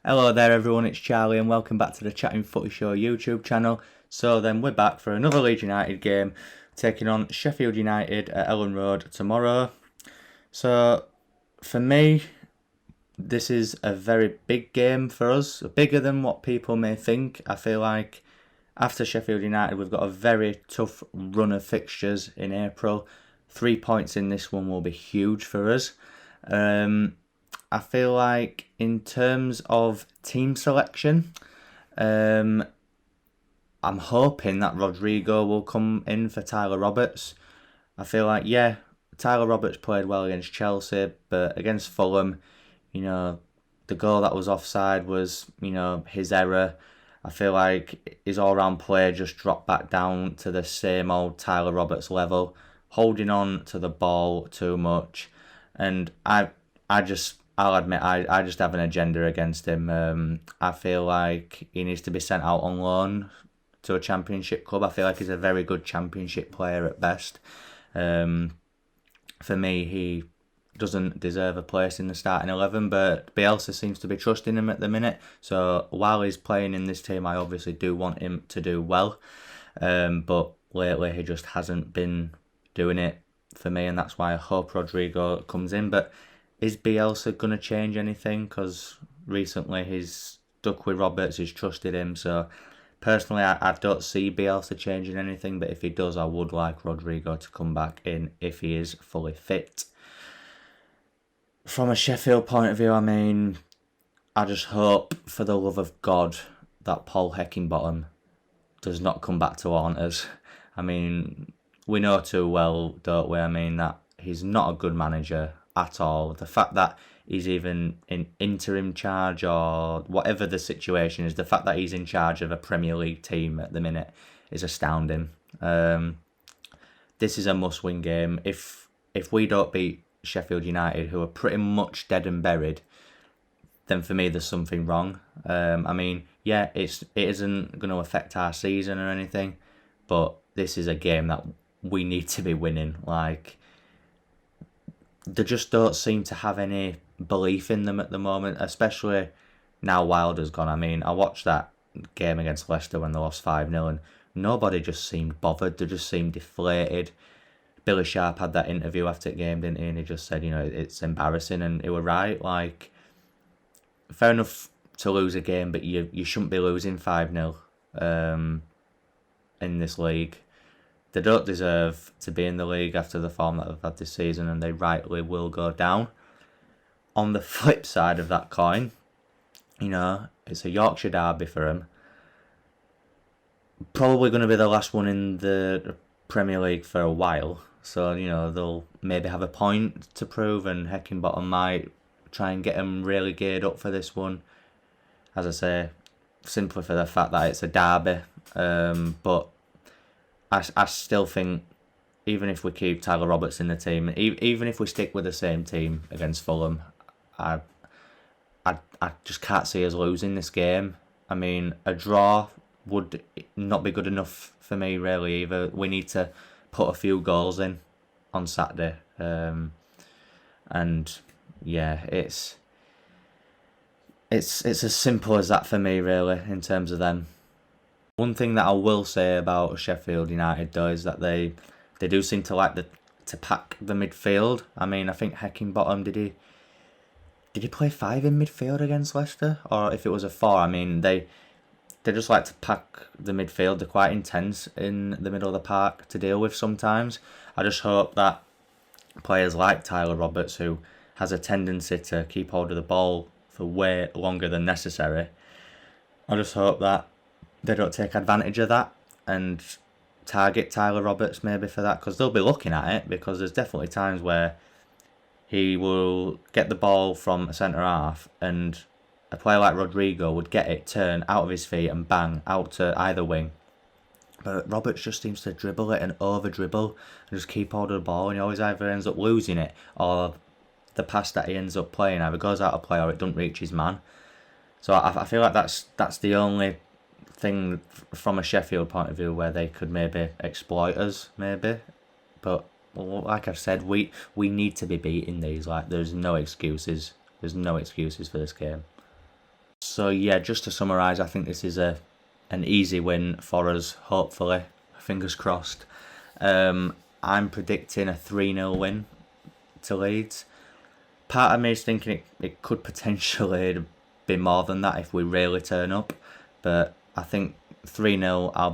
Hello there everyone, it's Charlie and welcome back to the Chatting Footy Show YouTube channel. So then we're back for another Leeds United game, taking on Sheffield United at Elland Road tomorrow. So for me, this is a very big game for us, bigger than what people may think. I feel like after Sheffield United we've got a very tough run of fixtures in April. 3 points in this one will be huge for us. I feel like in terms of team selection, I'm hoping that Rodrigo will come in for Tyler Roberts. I feel like, yeah, Tyler Roberts played well against Chelsea, but against Fulham, the goal that was offside was, his error. I feel like his all-round play just dropped back down to the same old Tyler Roberts level, holding on to the ball too much. And I'll admit, I just have an agenda against him. I feel like he needs to be sent out on loan to a championship club. I feel like he's a very good championship player at best. For me, he doesn't deserve a place in the starting 11, but Bielsa seems to be trusting him at the minute. So while he's playing in this team, I obviously do want him to do well. But lately, he just hasn't been doing it for me, and that's why I hope Rodrigo comes in. But is Bielsa going to change anything? Because recently he's stuck with Roberts, he's trusted him. So personally, I don't see Bielsa changing anything. But if he does, I would like Rodrigo to come back in if he is fully fit. From a Sheffield point of view, I just hope, for the love of God, that Paul Heckingbottom does not come back to haunt us. We know too well, don't we? That he's not a good manager at all. The fact that he's even in interim charge or whatever the situation is, the fact that he's in charge of a Premier League team at the minute is astounding. This is a must-win game. If we don't beat Sheffield United, who are pretty much dead and buried, then for me there's something wrong. Yeah, it isn't going to affect our season or anything, but this is a game that we need to be winning. Like, they just don't seem to have any belief in them at the moment, especially now Wilder's gone. I watched that game against Leicester when they lost 5-0 and nobody just seemed bothered. They just seemed deflated. Billy Sharp had that interview after the game, didn't he? And he just said, it's embarrassing, and he was right. Like, fair enough to lose a game, but you shouldn't be losing 5-0 in this league. They don't deserve to be in the league after the form that they've had this season, and they rightly will go down. On the flip side of that coin, it's a Yorkshire derby for them. Probably going to be the last one in the Premier League for a while. So, they'll maybe have a point to prove, and Heckingbottom might try and get them really geared up for this one. As I say, simply for the fact that it's a derby. But I still think, even if we keep Tyler Roberts in the team, even if we stick with the same team against Fulham, I just can't see us losing this game. A draw would not be good enough for me, really, either. We need to put a few goals in on Saturday. And yeah, it's as simple as that for me, really, in terms of them. One thing that I will say about Sheffield United, though, is that they do seem to like to pack the midfield. I think Heckingbottom, did he play 5 in midfield against Leicester? Or if it was a 4, they just like to pack the midfield. They're quite intense in the middle of the park to deal with sometimes. I just hope that players like Tyler Roberts, who has a tendency to keep hold of the ball for way longer than necessary, I just hope that they don't take advantage of that and target Tyler Roberts maybe for that, because they'll be looking at it, because there's definitely times where he will get the ball from a centre-half and a player like Rodrigo would get it, turn out of his feet and bang, out to either wing. But Roberts just seems to dribble it and over-dribble and just keep hold of the ball, and he always either ends up losing it, or the pass that he ends up playing either goes out of play or it doesn't reach his man. So I feel like that's the only thing from a Sheffield point of view where they could maybe exploit us, maybe. But like I've said, we need to be beating these. Like, there's no excuses. There's no excuses for this game. So yeah, just to summarise, I think this is an easy win for us, hopefully. Fingers crossed. I'm predicting a 3-0 win to Leeds. Part of me is thinking it could potentially be more than that if we really turn up, but I think 3-0 I'll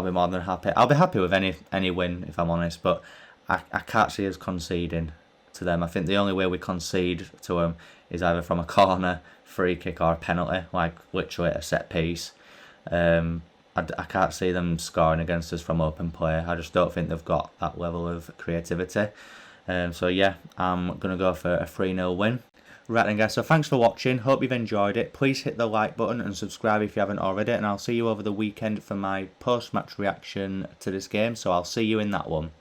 be more than happy. I'll be happy with any win if I'm honest, but I can't see us conceding to them. I think the only way we concede to them is either from a corner, free kick or a penalty, like literally a set piece. I can't see them scoring against us from open play. I just don't think they've got that level of creativity. So yeah, I'm going to go for a 3-0 win. Right then guys, so thanks for watching. Hope you've enjoyed it. Please hit the like button and subscribe if you haven't already. And I'll see you over the weekend for my post-match reaction to this game. So I'll see you in that one.